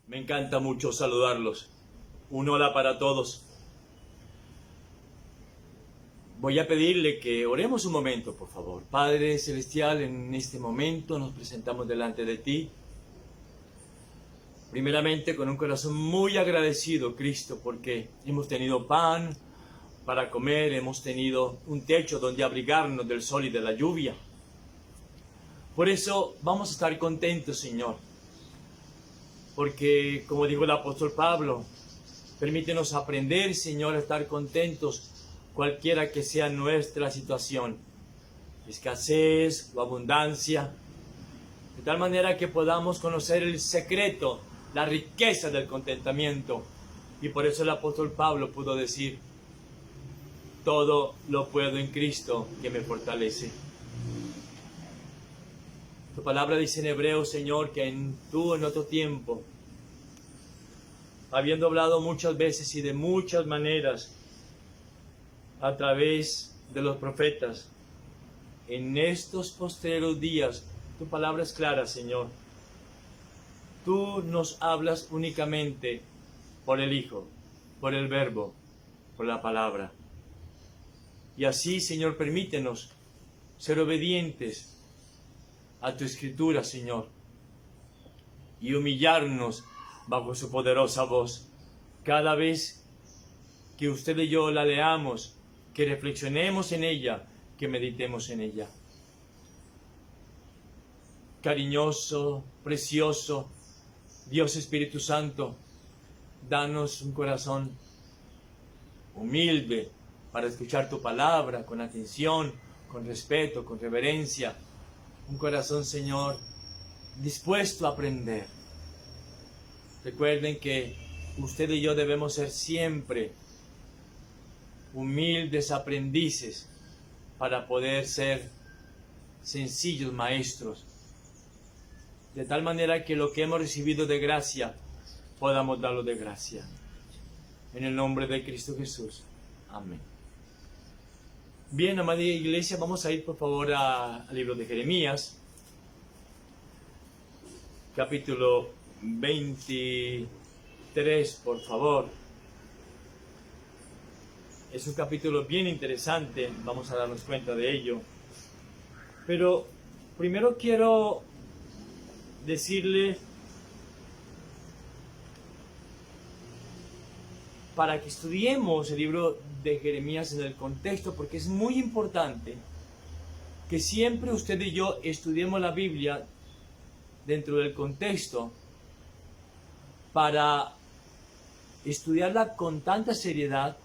Me encanta mucho saludarlos. Un hola para todos. Voy a pedirle que oremos un momento, por favor. Padre Celestial, en este momento nos presentamos delante de ti. Primeramente con un corazón muy agradecido, Cristo, porque hemos tenido pan para comer, hemos tenido un techo donde abrigarnos del sol y de la lluvia. Por eso vamos a estar contentos, Señor. Porque, como dijo el apóstol Pablo, permítenos aprender, Señor, a estar contentos, cualquiera que sea nuestra situación, escasez o abundancia, de tal manera que podamos conocer el secreto, la riqueza del contentamiento. Y por eso el apóstol Pablo pudo decir, todo lo puedo en Cristo que me fortalece. Tu palabra dice en Hebreos, Señor, que tú en otro tiempo, habiendo hablado muchas veces y de muchas maneras a través de los profetas, en estos postreros días, tu palabra es clara, Señor. Tú nos hablas únicamente por el Hijo, por el Verbo, por la palabra. Y así, Señor, permítenos ser obedientes a tu Escritura, Señor, y humillarnos bajo su poderosa voz. Cada vez que usted y yo la leamos, que reflexionemos en ella, que meditemos en ella. Cariñoso, precioso, Dios Espíritu Santo, danos un corazón humilde para escuchar tu palabra con atención, con respeto, con reverencia. Un corazón, Señor, dispuesto a aprender. Recuerden que usted y yo debemos ser siempre humildes aprendices para poder ser sencillos maestros. De tal manera que lo que hemos recibido de gracia, podamos darlo de gracia. En el nombre de Cristo Jesús. Amén. Bien, amada iglesia, vamos a ir por favor al libro de Jeremías, capítulo 23, por favor. Es un capítulo bien interesante, vamos a darnos cuenta de ello. Pero primero quiero decirle, para que estudiemos el libro de Jeremías en el contexto, porque es muy importante que siempre usted y yo estudiemos la Biblia dentro del contexto, para estudiarla con tanta seriedad,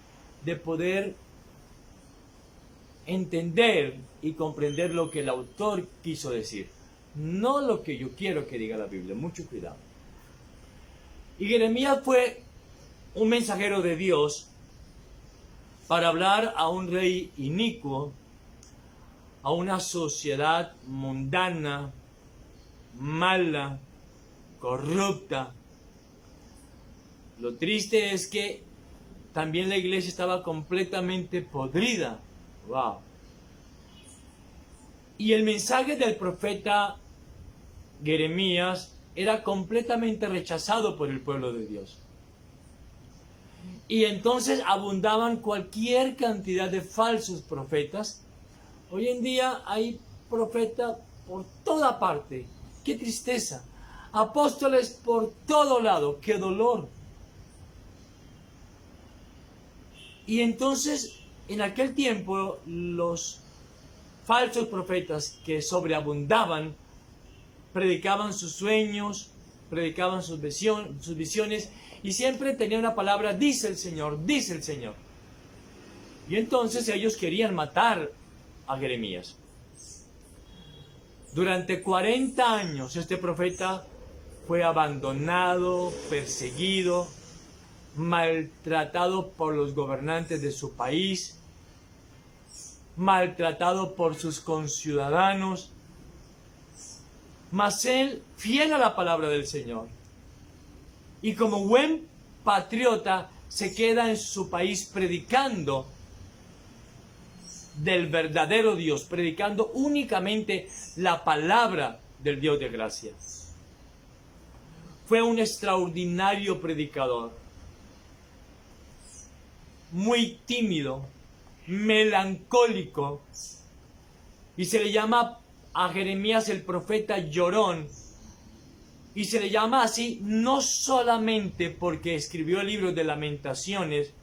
de poder entender y comprender lo que el autor quiso decir, no lo que yo quiero que diga la Biblia. Mucho cuidado. Y Jeremías fue un mensajero de Dios para hablar a un rey inicuo, a una sociedad mundana, mala, corrupta. Lo triste es que también la iglesia estaba completamente podrida. Wow. Y el mensaje del profeta Jeremías era completamente rechazado por el pueblo de Dios. Y entonces abundaban cualquier cantidad de falsos profetas. Hoy en día hay profetas por toda parte. ¡Qué tristeza! Apóstoles por todo lado. ¡Qué dolor! Y entonces, en aquel tiempo, los falsos profetas que sobreabundaban, predicaban sus sueños, predicaban sus visiones, y siempre tenían una palabra, dice el Señor, dice el Señor. Y entonces ellos querían matar a Jeremías. Durante 40 años este profeta fue abandonado, perseguido, maltratado por los gobernantes de su país, maltratado por sus conciudadanos, mas él, fiel a la palabra del Señor, y como buen patriota, se queda en su país predicando del verdadero Dios, predicando únicamente la palabra del Dios de gracia. fue un extraordinario predicador, muy tímido, melancólico, y se le llama a Jeremías el profeta llorón, y se le llama así no solamente porque escribió el libro de Lamentaciones,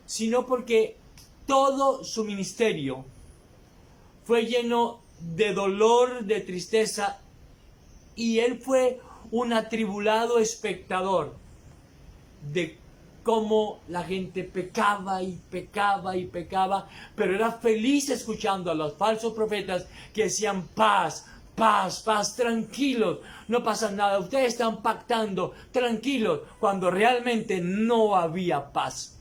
sino porque todo su ministerio fue lleno de dolor, de tristeza, y él fue un atribulado espectador de cómo la gente pecaba y pecaba y pecaba, pero era feliz escuchando a los falsos profetas que decían paz, paz, paz, tranquilos, no pasa nada, ustedes están pactando, tranquilos, cuando realmente no había paz.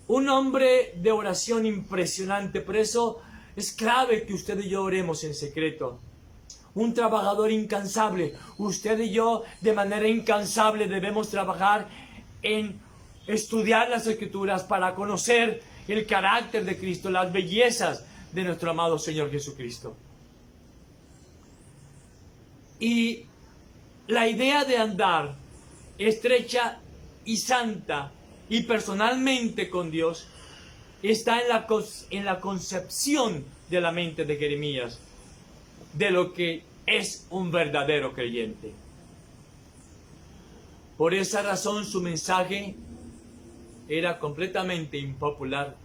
Un hombre de oración impresionante, por eso es clave que usted y yo oremos en secreto. Un trabajador incansable. Usted y yo de manera incansable debemos trabajar en estudiar las Escrituras para conocer el carácter de Cristo, las bellezas de nuestro amado Señor Jesucristo. Y la idea de andar estrecha y santa y personalmente con Dios está en la concepción de la mente de Jeremías de lo que es un verdadero creyente. Por esa razón su mensaje era completamente impopular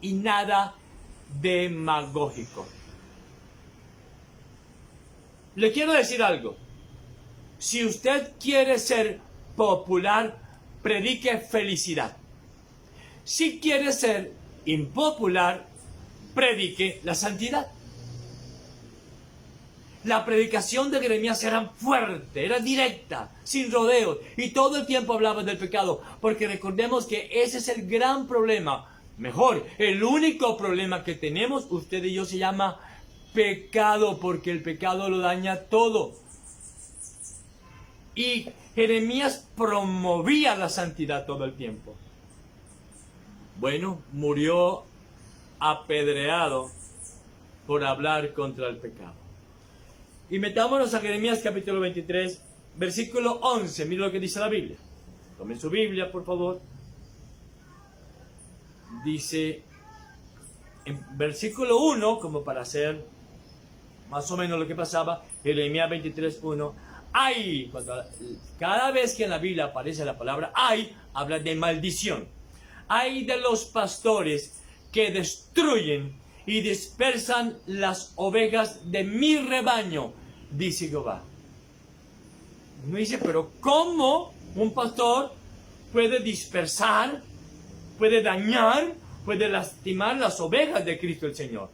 y nada demagógico. Le quiero decir algo. Si usted quiere ser popular, predique felicidad. Si quiere ser impopular, predique la santidad. La predicación de Jeremías era fuerte, era directa, sin rodeos, y todo el tiempo hablaba del pecado, porque recordemos que ese es el gran problema, mejor, el único problema que tenemos, usted y yo, se llama pecado, porque el pecado lo daña todo. Y Jeremías promovía la santidad todo el tiempo. Bueno, murió apedreado por hablar contra el pecado. Y metámonos a Jeremías capítulo 23, versículo 11. Mira lo que dice la Biblia. Tomen su Biblia, por favor. Dice en versículo 1, como para hacer más o menos lo que pasaba, Jeremías 23, 1. Ay, cada vez que en la Biblia aparece la palabra ay, habla de maldición. Ay de los pastores que destruyen y dispersan las ovejas de mi rebaño, dice Jehová. Uno dice, pero ¿cómo un pastor puede dispersar, puede dañar, puede lastimar las ovejas de Cristo el Señor?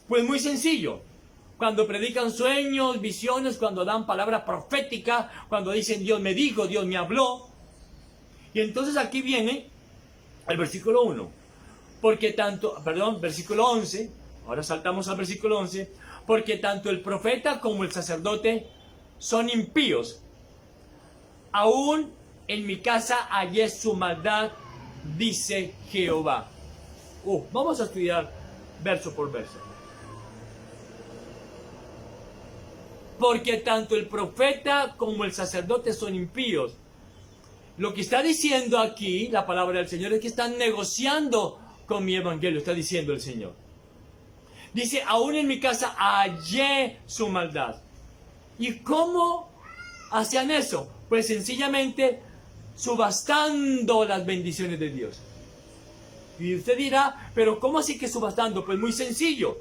Pues muy sencillo. Cuando predican sueños, visiones, cuando dan palabra profética, cuando dicen Dios me dijo, Dios me habló. Y entonces aquí viene el versículo 1. Versículo 11. Ahora saltamos al versículo 11. Porque tanto el profeta como el sacerdote son impíos. Aún en mi casa hallé su maldad, dice Jehová. Vamos a estudiar verso por verso. Porque tanto el profeta como el sacerdote son impíos. Lo que está diciendo aquí la palabra del Señor es que están negociando con mi evangelio, está diciendo el Señor. Dice, aún en mi casa hallé su maldad. ¿Y cómo hacían eso? Pues sencillamente subastando las bendiciones de Dios. Y usted dirá, pero ¿cómo así que subastando? Pues muy sencillo.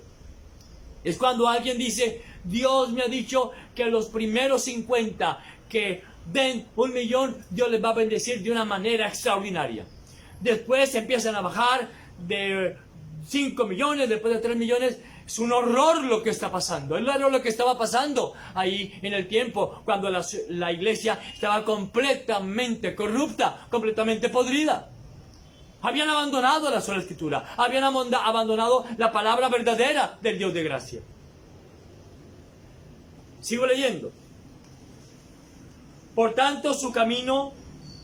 Es cuando alguien dice, Dios me ha dicho que los primeros 50 que den 1 millón, Dios les va a bendecir de una manera extraordinaria. Después empiezan a bajar de 5 millones, después de 3 millones. Es un horror lo que está pasando. Es lo que estaba pasando ahí en el tiempo, cuando la iglesia estaba completamente corrupta, completamente podrida. Habían abandonado la sola escritura, habían abandonado la palabra verdadera del Dios de gracia. Sigo leyendo. Por tanto, su camino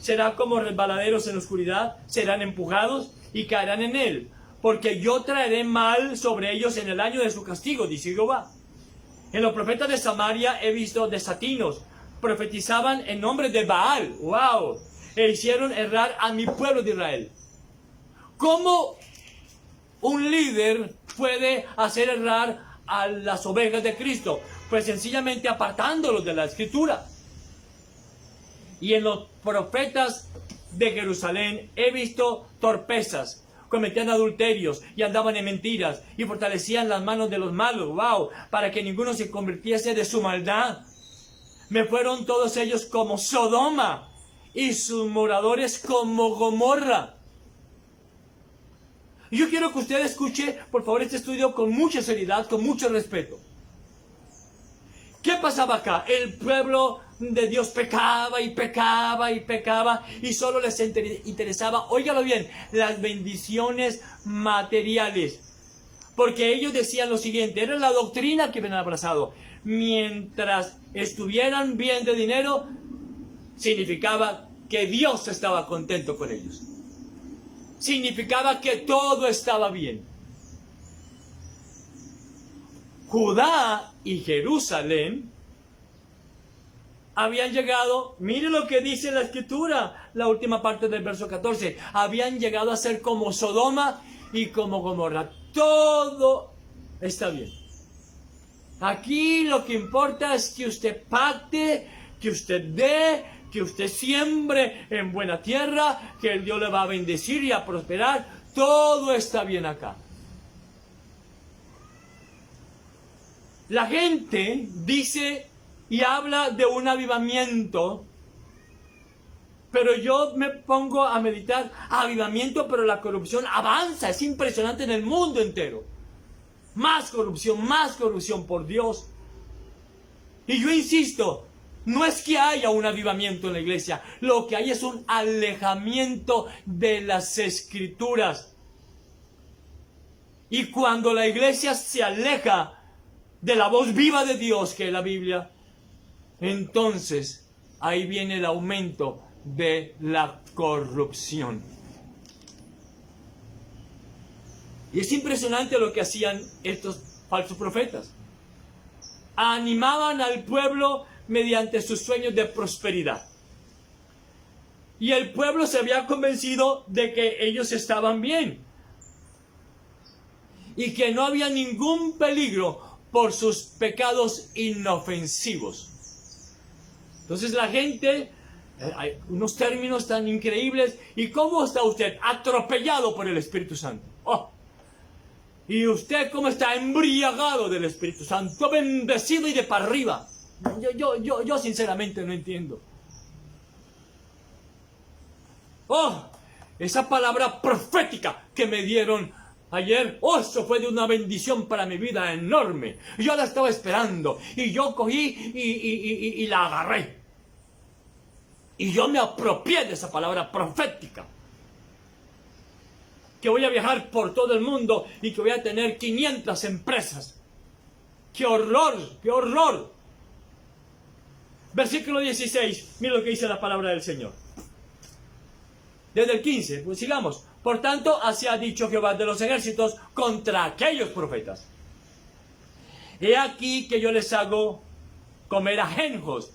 será como resbaladeros en la oscuridad, serán empujados y caerán en él, porque yo traeré mal sobre ellos en el año de su castigo, dice Jehová. En los profetas de Samaria he visto desatinos. Profetizaban en nombre de Baal. ¡Wow! E hicieron errar a mi pueblo de Israel. ¿Cómo un líder puede hacer errar a las ovejas de Cristo? Pues sencillamente apartándolos de la Escritura. Y en los profetas de Jerusalén he visto torpezas. Cometían adulterios y andaban en mentiras y fortalecían las manos de los malos, wow, para que ninguno se convirtiese de su maldad. Me fueron todos ellos como Sodoma y sus moradores como Gomorra. Yo quiero que usted escuche, por favor, este estudio con mucha seriedad, con mucho respeto. ¿Qué pasaba acá? El pueblo de Dios pecaba y pecaba y pecaba y solo les interesaba, óigalo bien, las bendiciones materiales. Porque ellos decían lo siguiente, era la doctrina que habían abrazado. Mientras estuvieran bien de dinero, significaba que Dios estaba contento con ellos. Significaba que todo estaba bien. Judá y Jerusalén habían llegado, mire lo que dice la Escritura, la última parte del verso 14, habían llegado a ser como Sodoma y como Gomorra. Todo está bien. Aquí lo que importa es que usted pacte, que usted dé, que usted siembre en buena tierra, que el Dios le va a bendecir y a prosperar. Todo está bien acá. La gente dice y habla de un avivamiento, pero yo me pongo a meditar, avivamiento, pero la corrupción avanza, es impresionante en el mundo entero. Más corrupción, por Dios. Y yo insisto, no es que haya un avivamiento en la iglesia, lo que hay es un alejamiento de las Escrituras. Y cuando la iglesia se aleja de la voz viva de Dios, que es la Biblia, entonces ahí viene el aumento de la corrupción. Y es impresionante lo que hacían estos falsos profetas. Animaban al pueblo mediante sus sueños de prosperidad. Y el pueblo se había convencido de que ellos estaban bien. Y que no había ningún peligro por sus pecados inofensivos. Entonces la gente, hay unos términos tan increíbles. ¿Y cómo está usted? Atropellado por el Espíritu Santo. ¡Oh! ¿Y usted cómo está? Embriagado del Espíritu Santo, bendecido y de para arriba. Yo sinceramente no entiendo. ¡Oh! Esa palabra profética que me dieron ayer, ¡oh! Eso fue de una bendición para mi vida enorme. Yo la estaba esperando y yo cogí y la agarré. Y yo me apropié de esa palabra profética. Que voy a viajar por todo el mundo y que voy a tener 500 empresas. ¡Qué horror! ¡Qué horror! Versículo 16, mira lo que dice la palabra del Señor. Desde el 15, pues sigamos. Por tanto, así ha dicho Jehová de los ejércitos contra aquellos profetas. He aquí que yo les hago comer ajenjos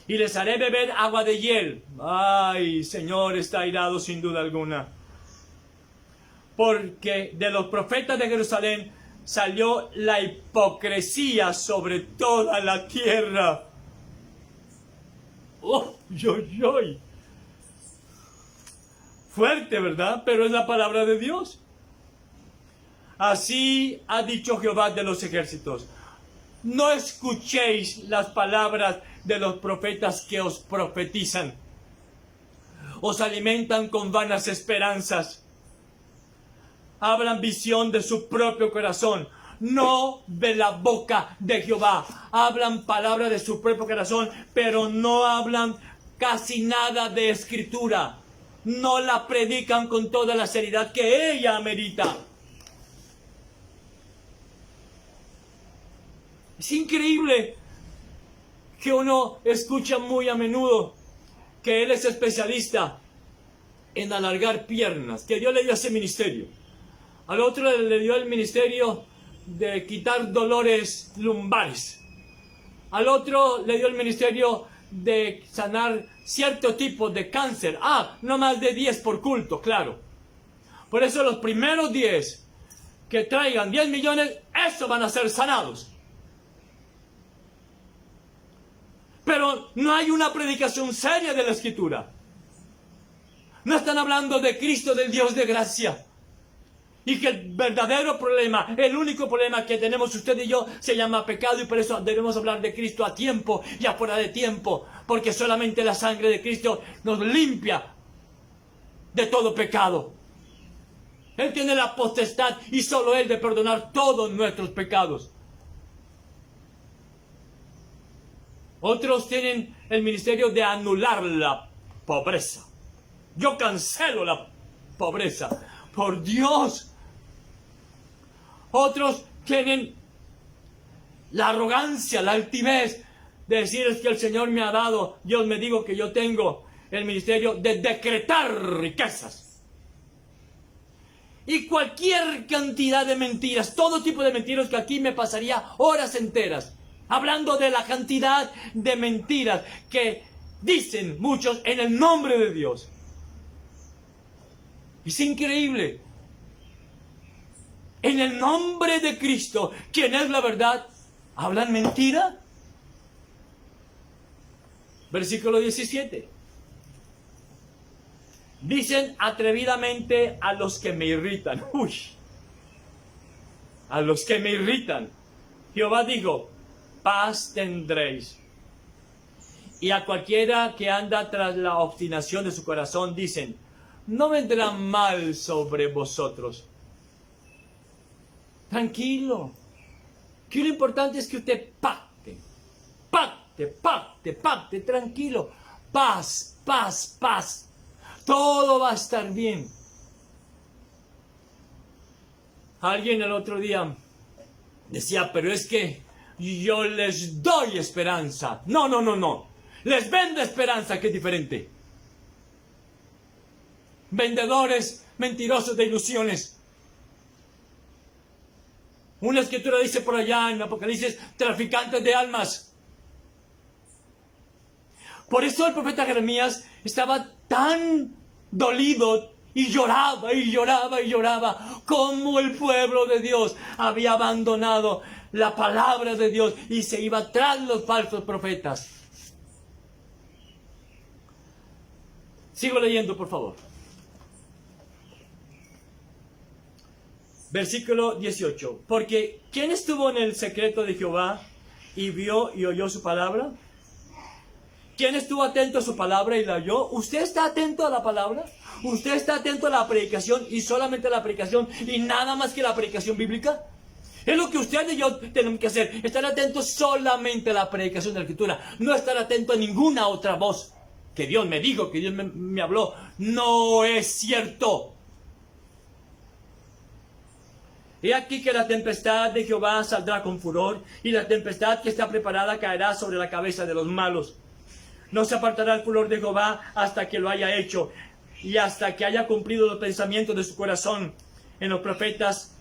y les haré beber agua de hiel. Ay, Señor, está airado sin duda alguna. Porque de los profetas de Jerusalén salió la hipocresía sobre toda la tierra. ¡Oh, yoy! Fuerte, ¿verdad? Pero es la palabra de Dios. Así ha dicho Jehová de los ejércitos. No escuchéis las palabras de los profetas que os profetizan. Os alimentan con vanas esperanzas. Hablan visión de su propio corazón, no de la boca de Jehová. Hablan palabra de su propio corazón, pero no hablan casi nada de Escritura. No la predican con toda la seriedad que ella amerita. Es increíble que uno escucha muy a menudo que él es especialista en alargar piernas, que Dios le dio ese ministerio. Al otro le dio el ministerio de quitar dolores lumbares. Al otro le dio el ministerio de sanar cierto tipo de cáncer. No más de 10 por culto, claro. Por eso los primeros 10 que traigan 10 millones, esos van a ser sanados. Pero no hay una predicación seria de la Escritura. No están hablando de Cristo, del Dios de gracia. Y que el verdadero problema, el único problema que tenemos usted y yo, se llama pecado, y por eso debemos hablar de Cristo a tiempo y afuera de tiempo. Porque solamente la sangre de Cristo nos limpia de todo pecado. Él tiene la potestad, y solo Él, de perdonar todos nuestros pecados. Otros tienen el ministerio de anular la pobreza. Yo cancelo la pobreza. Por Dios. Otros tienen la arrogancia, la altivez de decir: es que el Señor me ha dado, Dios me dijo que yo tengo el ministerio de decretar riquezas. Y cualquier cantidad de mentiras, todo tipo de mentiras, que aquí me pasaría horas enteras hablando de la cantidad de mentiras que dicen muchos en el nombre de Dios. Es increíble. En el nombre de Cristo, quien es la verdad, ¿hablan mentira? Versículo 17. Dicen atrevidamente a los que me irritan. A los que me irritan. Jehová dijo: paz tendréis. Y a cualquiera que anda tras la obstinación de su corazón dicen: no vendrá mal sobre vosotros. Tranquilo. Que lo importante es que usted pacte, tranquilo. Paz, paz, paz. Todo va a estar bien. Alguien el otro día decía: pero es que yo les doy esperanza. No. Les vendo esperanza, que es diferente. Vendedores mentirosos de ilusiones. Una escritura dice por allá en Apocalipsis: traficantes de almas. Por eso el profeta Jeremías estaba tan dolido y lloraba como el pueblo de Dios había abandonado la palabra de Dios y se iba tras los falsos profetas. Sigo leyendo, por favor. Versículo 18. Porque ¿quién estuvo en el secreto de Jehová y vio y oyó su palabra? ¿Quién estuvo atento a su palabra y la oyó? ¿Usted está atento a la palabra? ¿Usted está atento a la predicación y solamente a la predicación y nada más que la predicación bíblica? Es lo que usted y yo tenemos que hacer. Estar atentos solamente a la predicación de la Escritura. No estar atento a ninguna otra voz. Que Dios me dijo, que Dios me habló. No es cierto. He aquí que la tempestad de Jehová saldrá con furor, y la tempestad que está preparada caerá sobre la cabeza de los malos. No se apartará el furor de Jehová hasta que lo haya hecho, y hasta que haya cumplido los pensamientos de su corazón. En los profetas,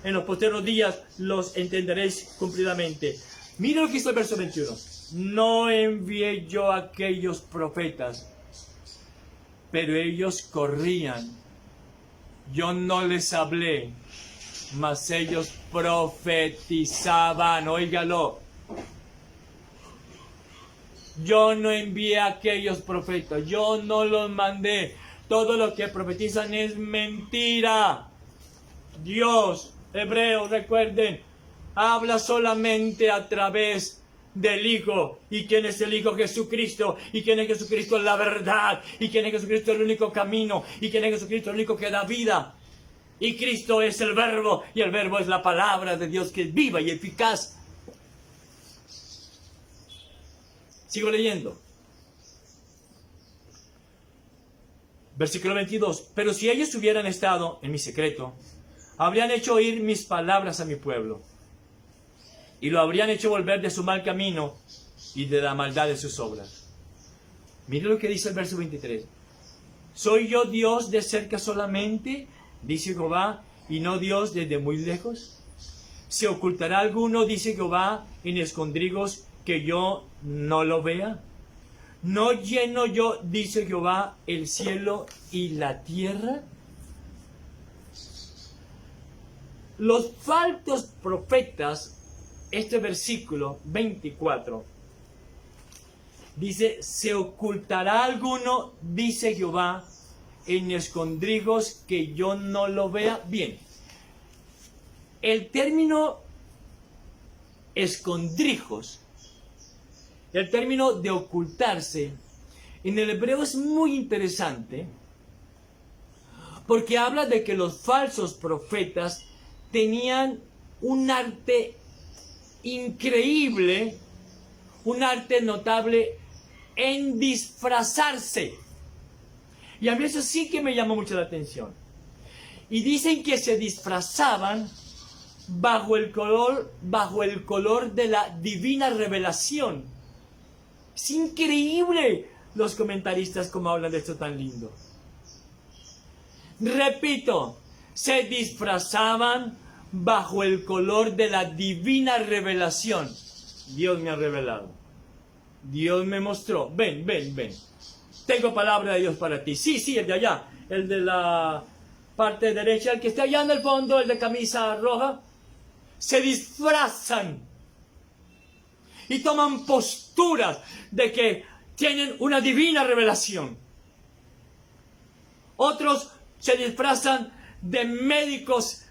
en los posteros días, los entenderéis cumplidamente. Mira lo que dice el verso 21. No envié yo a aquellos profetas, pero ellos corrían. Yo no les hablé, mas ellos profetizaban. Óigalo. Yo no envié a aquellos profetas, yo no los mandé. Todo lo que profetizan es mentira. Dios, Hebreos, recuerden, habla solamente a través del Hijo. ¿Y quién es el Hijo? Jesucristo. ¿Y quién es Jesucristo? La verdad. ¿Y quién es Jesucristo? El único camino. ¿Y quién es Jesucristo? El único que da vida. Y Cristo es el Verbo, y el Verbo es la palabra de Dios, que es viva y eficaz. Sigo leyendo. Versículo 22. Pero si ellos hubieran estado en mi secreto, habrían hecho oír mis palabras a mi pueblo, y lo habrían hecho volver de su mal camino y de la maldad de sus obras. Mire lo que dice el verso 23. ¿Soy yo Dios de cerca solamente, dice Jehová, y no Dios desde muy lejos? ¿Se ocultará alguno, dice Jehová, en escondrijos que yo no lo vea? ¿No lleno yo, dice Jehová, el cielo y la tierra? Los falsos profetas, este versículo 24, dice, ¿se ocultará alguno, dice Jehová, en escondrijos que yo no lo vea? Bien, el término escondrijos, el término de ocultarse, en el hebreo es muy interesante, porque habla de que los falsos profetas tenían un arte increíble, un arte notable en disfrazarse. Y a mí eso sí que me llamó mucho la atención. Y dicen que se disfrazaban bajo el color de la divina revelación. Es increíble los comentaristas como hablan de esto tan lindo. Repito, se disfrazaban bajo el color de la divina revelación. Dios me ha revelado. Dios me mostró. Ven, ven, ven. Tengo palabra de Dios para ti. Sí, el de allá. El de la parte derecha. El que está allá en el fondo. El de camisa roja. Se disfrazan. Y toman posturas de que tienen una divina revelación. Otros se disfrazan de médicos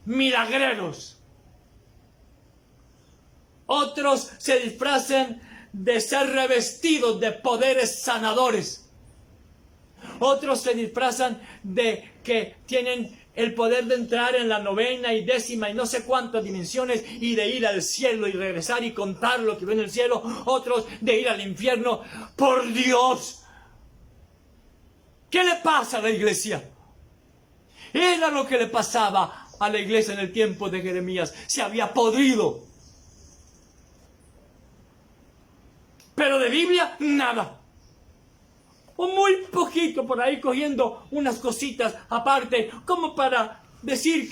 milagreros. Otros se disfrazan de ser revestidos de poderes sanadores. Otros se disfrazan de que tienen el poder de entrar en la novena y décima y no sé cuántas dimensiones y de ir al cielo y regresar y contar lo que ve en el cielo. Otros de ir al infierno. ¡Por Dios! ¿Qué le pasa a la iglesia? Era lo que le pasaba a la iglesia en el tiempo de Jeremías. Se había podrido. Pero de Biblia, nada. O muy poquito por ahí cogiendo unas cositas aparte, como para decir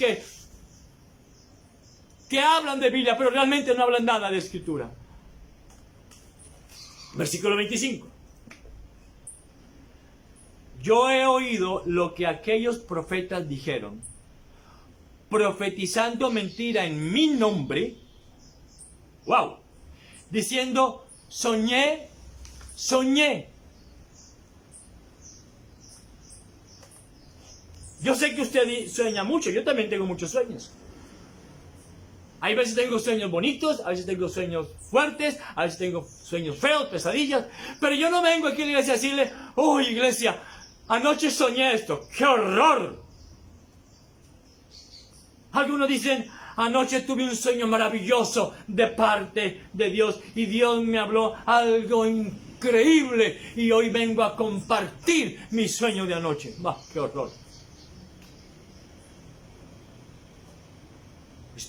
que hablan de Biblia, pero realmente no hablan nada de Escritura. Versículo 25. Yo he oído lo que aquellos profetas dijeron, profetizando mentira en mi nombre. ¡Wow! Diciendo, soñé. Yo sé que usted sueña mucho, yo también tengo muchos sueños. Hay veces tengo sueños bonitos, a veces tengo sueños fuertes, a veces tengo sueños feos, pesadillas, pero yo no vengo aquí a la iglesia a decirle, oh iglesia, anoche soñé esto, ¡qué horror! Algunos dicen, anoche tuve un sueño maravilloso de parte de Dios y Dios me habló algo increíble y hoy vengo a compartir mi sueño de anoche. ¡Qué horror!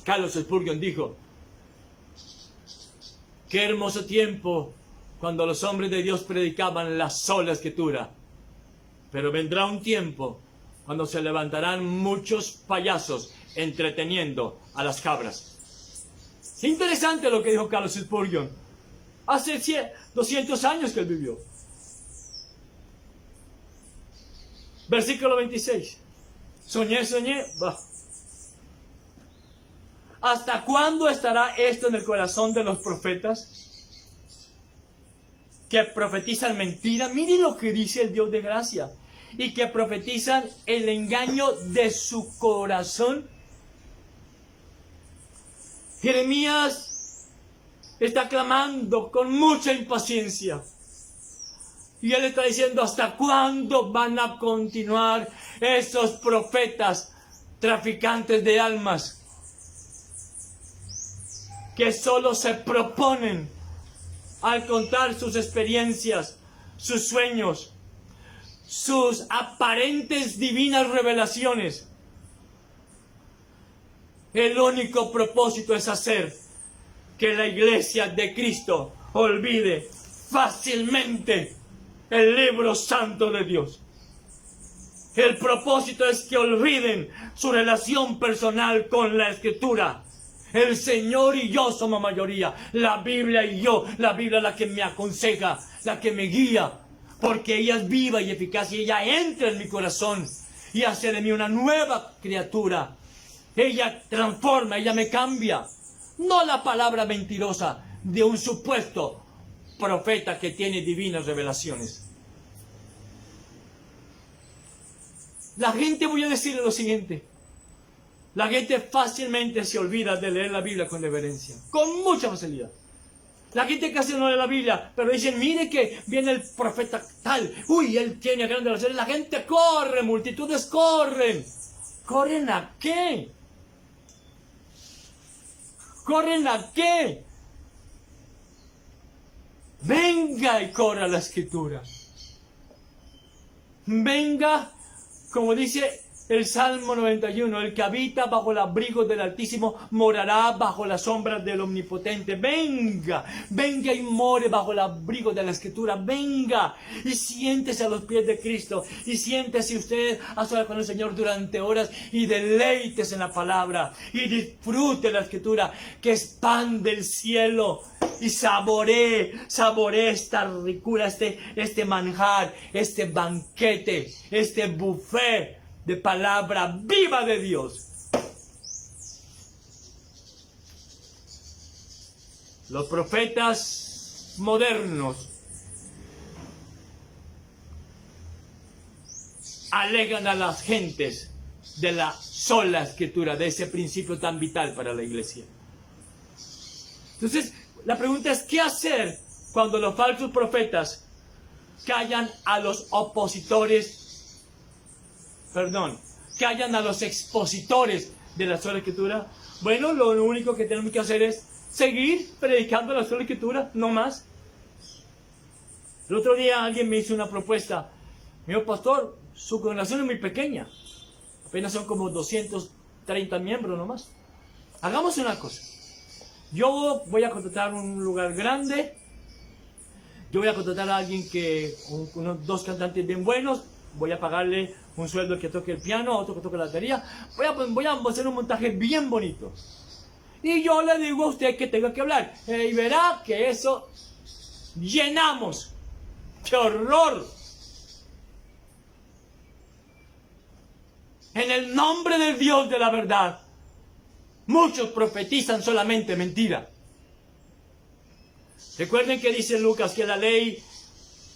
Carlos Spurgeon dijo, qué hermoso tiempo cuando los hombres de Dios predicaban la sola escritura, pero vendrá un tiempo cuando se levantarán muchos payasos entreteniendo a las cabras. Es interesante lo que dijo Carlos Spurgeon. Hace 200 años que él vivió. Versículo 26. Soñé. ¿Hasta cuándo estará esto en el corazón de los profetas? Que profetizan mentira. Miren lo que dice el Dios de gracia. Y que profetizan el engaño de su corazón. Jeremías está clamando con mucha impaciencia. Y él está diciendo, ¿hasta cuándo van a continuar esos profetas traficantes de almas? Que solo se proponen al contar sus experiencias, sus sueños, sus aparentes divinas revelaciones. El único propósito es hacer que la iglesia de Cristo olvide fácilmente el libro santo de Dios. El propósito es que olviden su relación personal con la Escritura. El Señor y yo somos mayoría. La Biblia y yo. La Biblia es la que me aconseja, la que me guía. Porque ella es viva y eficaz y ella entra en mi corazón y hace de mí una nueva criatura. Ella transforma, ella me cambia. No la palabra mentirosa de un supuesto profeta que tiene divinas revelaciones. La gente, voy a decirle lo siguiente. La gente fácilmente se olvida de leer la Biblia con reverencia. Con mucha facilidad. La gente casi no lee la Biblia, pero dicen, mire que viene el profeta tal. Uy, él tiene grandes revelaciones. La gente corre, multitudes corren. ¿Corren a qué? ¿Corren a qué? Venga y corra la Escritura. Venga, como dice el Salmo 91, el que habita bajo el abrigo del Altísimo morará bajo la sombra del Omnipotente. Venga, venga y more bajo el abrigo de la Escritura. Venga y siéntese a los pies de Cristo. Y siéntese usted a solas con el Señor durante horas y deleites en la palabra. Y disfrute la Escritura que es pan del cielo. Y saboree esta ricura, este manjar, este banquete, este buffet de palabra viva de Dios. Los profetas modernos alegan a las gentes de la sola Escritura, de ese principio tan vital para la iglesia. Entonces, la pregunta es, ¿qué hacer cuando los falsos profetas callan a los opositores? Callan a los expositores de la sola Escritura. Bueno, lo único que tenemos que hacer es seguir predicando la sola Escritura, no más. El otro día alguien me hizo una propuesta. Me dijo, pastor, su congregación es muy pequeña. Apenas son como 230 miembros nomás. Hagamos una cosa. Yo voy a contratar un lugar grande. Yo voy a contratar a alguien unos 2 cantantes bien buenos. Voy a pagarle un sueldo que toque el piano, otro que toque la batería. Voy a hacer un montaje bien bonito. Y yo le digo a usted que tenga que hablar. Y verá que eso llenamos. ¡Qué horror! En el nombre del Dios de la verdad, muchos profetizan solamente mentira. Recuerden que dice Lucas que la ley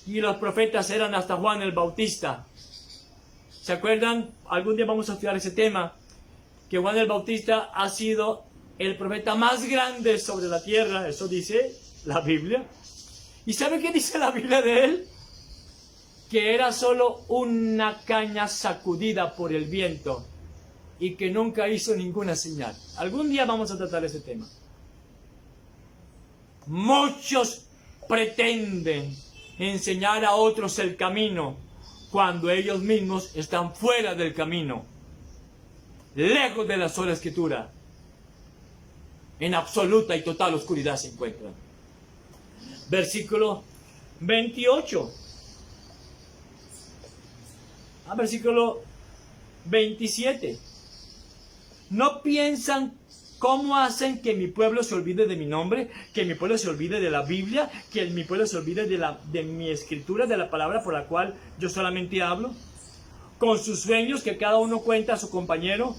y los profetas eran hasta Juan el Bautista. ¿Se acuerdan? Algún día vamos a estudiar ese tema. Que Juan el Bautista ha sido el profeta más grande sobre la tierra. Eso dice la Biblia. ¿Y sabe qué dice la Biblia de él? Que era solo una caña sacudida por el viento. Y que nunca hizo ninguna señal. Algún día vamos a tratar ese tema. Muchos pretenden enseñar a otros el camino cuando ellos mismos están fuera del camino, lejos de la sola Escritura, en absoluta y total oscuridad se encuentran. Versículo 28. Versículo 27. ¿No piensan cómo hacen que mi pueblo se olvide de mi nombre? Que mi pueblo se olvide de la Biblia, que mi pueblo se olvide de mi escritura, de la palabra por la cual yo solamente hablo. Con sus sueños que cada uno cuenta a su compañero,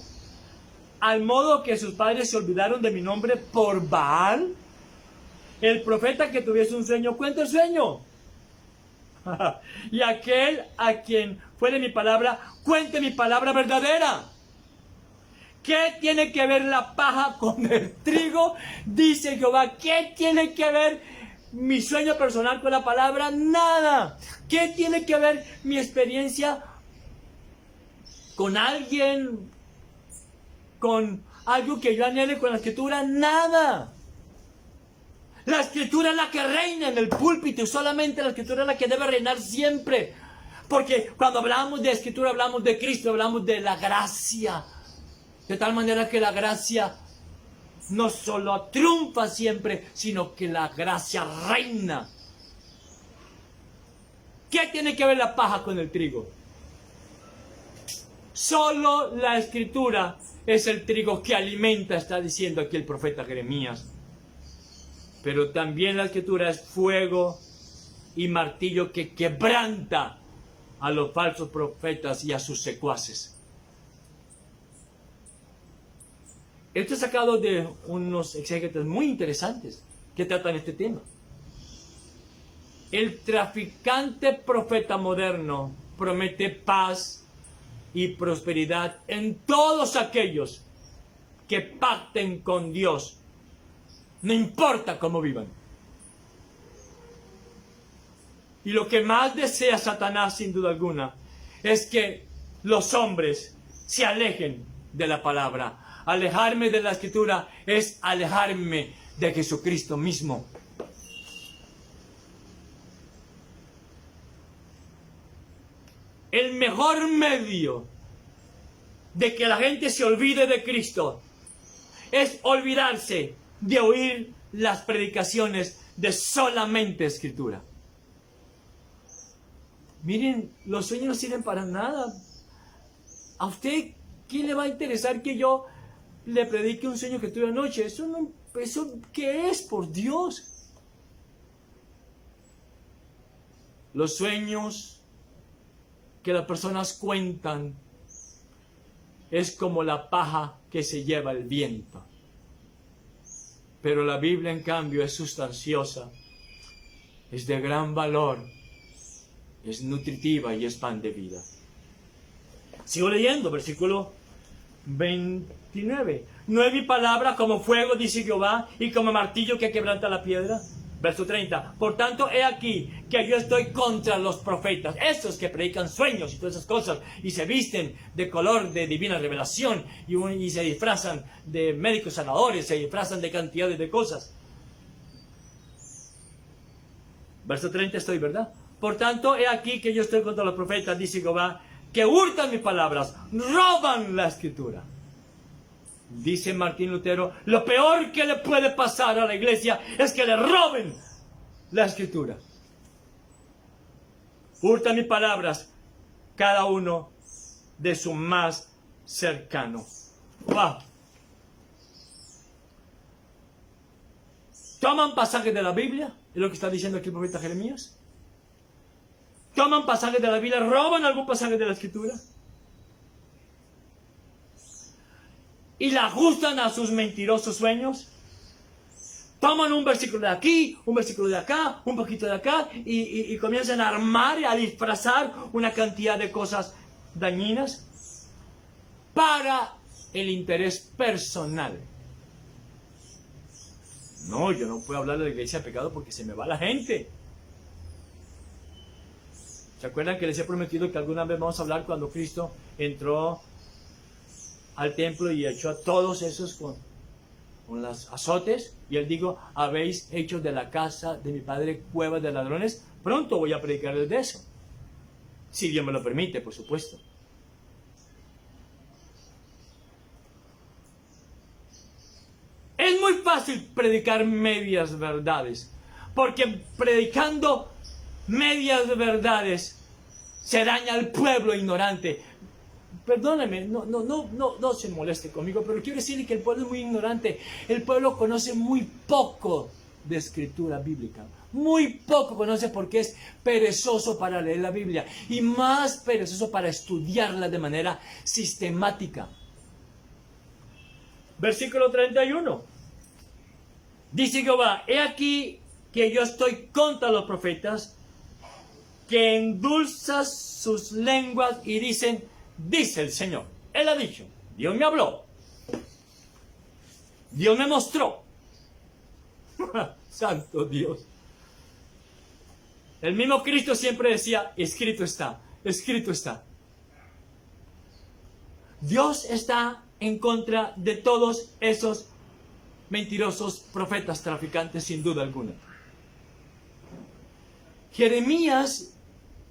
al modo que sus padres se olvidaron de mi nombre por Baal. El profeta que tuviese un sueño, cuenta el sueño. Y aquel a quien fuere mi palabra, cuente mi palabra verdadera. ¿Qué tiene que ver la paja con el trigo? Dice Jehová. ¿Qué tiene que ver mi sueño personal con la palabra? Nada. ¿Qué tiene que ver mi experiencia con alguien, con algo que yo anhele con la Escritura? Nada. La Escritura es la que reina en el púlpito y solamente la Escritura es la que debe reinar siempre. Porque cuando hablamos de Escritura hablamos de Cristo, hablamos de la gracia. De tal manera que la gracia no solo triunfa siempre, sino que la gracia reina. ¿Qué tiene que ver la paja con el trigo? Solo la Escritura es el trigo que alimenta, está diciendo aquí el profeta Jeremías. Pero también la Escritura es fuego y martillo que quebranta a los falsos profetas y a sus secuaces. Esto es sacado de unos exégetas muy interesantes que tratan este tema. El traficante profeta moderno promete paz y prosperidad en todos aquellos que pacten con Dios, no importa cómo vivan. Y lo que más desea Satanás, sin duda alguna, es que los hombres se alejen de la palabra. Alejarme de la Escritura es alejarme de Jesucristo mismo. El mejor medio de que la gente se olvide de Cristo es olvidarse de oír las predicaciones de solamente Escritura. Miren, los sueños no sirven para nada. ¿A usted qué le va a interesar que yo le predique un sueño que tuve anoche? Eso ¿qué es, por Dios? Los sueños que las personas cuentan es como la paja que se lleva el viento. Pero la Biblia, en cambio, es sustanciosa, es de gran valor, es nutritiva y es pan de vida. Sigo leyendo, versículo 29. ¿No es mi palabra como fuego, dice Jehová, y como martillo que quebranta la piedra? Verso 30. Por tanto, he aquí que yo estoy contra los profetas, estos que predican sueños y todas esas cosas, y se visten de color de divina revelación, y se disfrazan de médicos sanadores, se disfrazan de cantidades de cosas. Verso 30 estoy, ¿verdad? Por tanto, he aquí que yo estoy contra los profetas, dice Jehová, que hurtan mis palabras, roban la Escritura. Dice Martín Lutero, lo peor que le puede pasar a la iglesia es que le roben la Escritura. Hurtan mis palabras, cada uno de su más cercano. ¡Wow! Toman pasajes de la Biblia, es lo que está diciendo aquí el profeta Jeremías. Toman pasajes de la Biblia, roban algún pasaje de la Escritura y la ajustan a sus mentirosos sueños. Toman un versículo de aquí, un versículo de acá, un poquito de acá y comienzan a armar y a disfrazar una cantidad de cosas dañinas para el interés personal. No, yo no puedo hablar de la iglesia de pecado porque se me va la gente. ¿Se acuerdan que les he prometido que alguna vez vamos a hablar cuando Cristo entró al templo y echó a todos esos con los azotes? Y él dijo, habéis hecho de la casa de mi padre cueva de ladrones. Pronto voy a predicarles de eso. Si Dios me lo permite, por supuesto. Es muy fácil predicar medias verdades, porque predicando medias verdades se daña al pueblo ignorante. Perdóneme, no se moleste conmigo, pero quiero decirle que el pueblo es muy ignorante. El pueblo conoce muy poco de escritura bíblica. Muy poco conoce porque es perezoso para leer la Biblia y más perezoso para estudiarla de manera sistemática. Versículo 31. Dice Jehová, he aquí que yo estoy contra los profetas que endulzan sus lenguas y dicen, dice el Señor. Él ha dicho, Dios me habló, Dios me mostró. Santo Dios. El mismo Cristo siempre decía, escrito está, escrito está. Dios está en contra de todos esos mentirosos profetas traficantes, sin duda alguna. Jeremías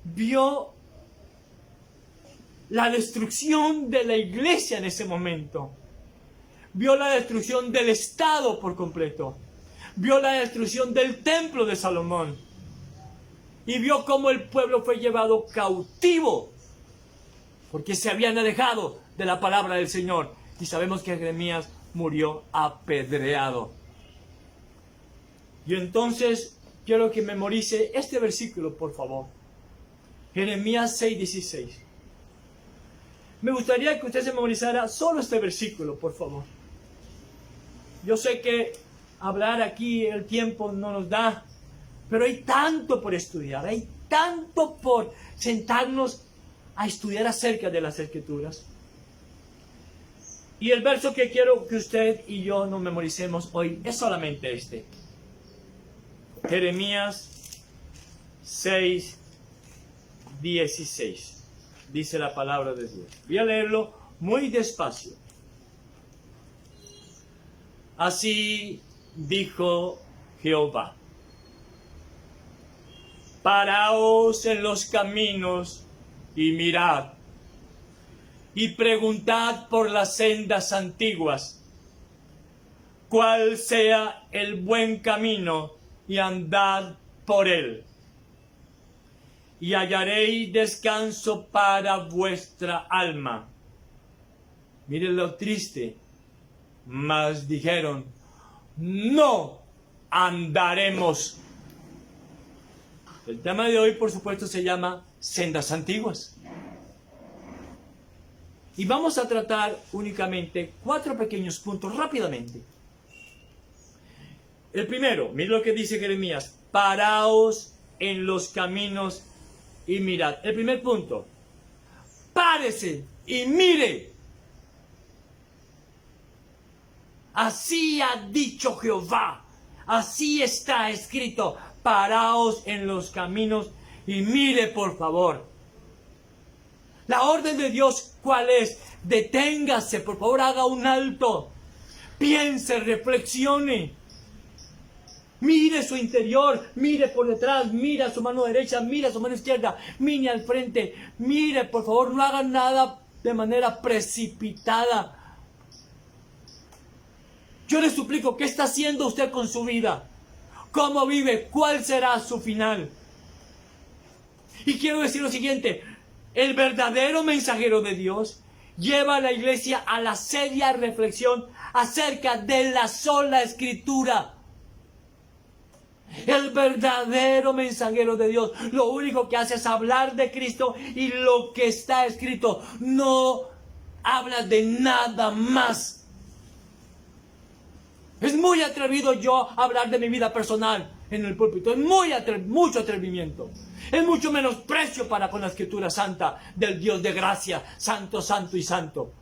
vio la destrucción de la iglesia en ese momento. Vio la destrucción del Estado por completo. Vio la destrucción del templo de Salomón. Y vio cómo el pueblo fue llevado cautivo porque se habían alejado de la palabra del Señor. Y sabemos que Jeremías murió apedreado. Y entonces quiero que memorice este versículo, por favor. Jeremías 6:16. Me gustaría que usted se memorizara solo este versículo, por favor. Yo sé que hablar aquí el tiempo no nos da, pero hay tanto por estudiar, hay tanto por sentarnos a estudiar acerca de las Escrituras. Y el verso que quiero que usted y yo nos memoricemos hoy es solamente este. Jeremías 6:16. Dice la palabra de Dios. Voy a leerlo muy despacio. Así dijo Jehová: paraos en los caminos y mirad, y preguntad por las sendas antiguas, cuál sea el buen camino, y andad por él, y hallaréis descanso para vuestra alma. Miren lo triste. Mas dijeron: no andaremos. El tema de hoy, por supuesto, se llama sendas antiguas. Y vamos a tratar únicamente 4 pequeños puntos rápidamente. El primero, mire lo que dice Jeremías: paraos en los caminos y mirad. El primer punto: párese y mire. Así ha dicho Jehová, así está escrito: paraos en los caminos y mire, por favor. La orden de Dios, ¿cuál es? Deténgase, por favor, haga un alto, piense, reflexione. Mire su interior, mire por detrás, mire a su mano derecha, mire a su mano izquierda, mire al frente, mire, por favor, no haga nada de manera precipitada. Yo le suplico, ¿qué está haciendo usted con su vida? ¿Cómo vive? ¿Cuál será su final? Y quiero decir lo siguiente: el verdadero mensajero de Dios lleva a la iglesia a la seria reflexión acerca de la sola Escritura. El verdadero mensajero de Dios lo único que hace es hablar de Cristo y lo que está escrito. No habla de nada más. Es muy atrevido yo hablar de mi vida personal en el púlpito. Es mucho atrevimiento. Es mucho menosprecio para con la Escritura Santa del Dios de gracia, santo, santo y santo.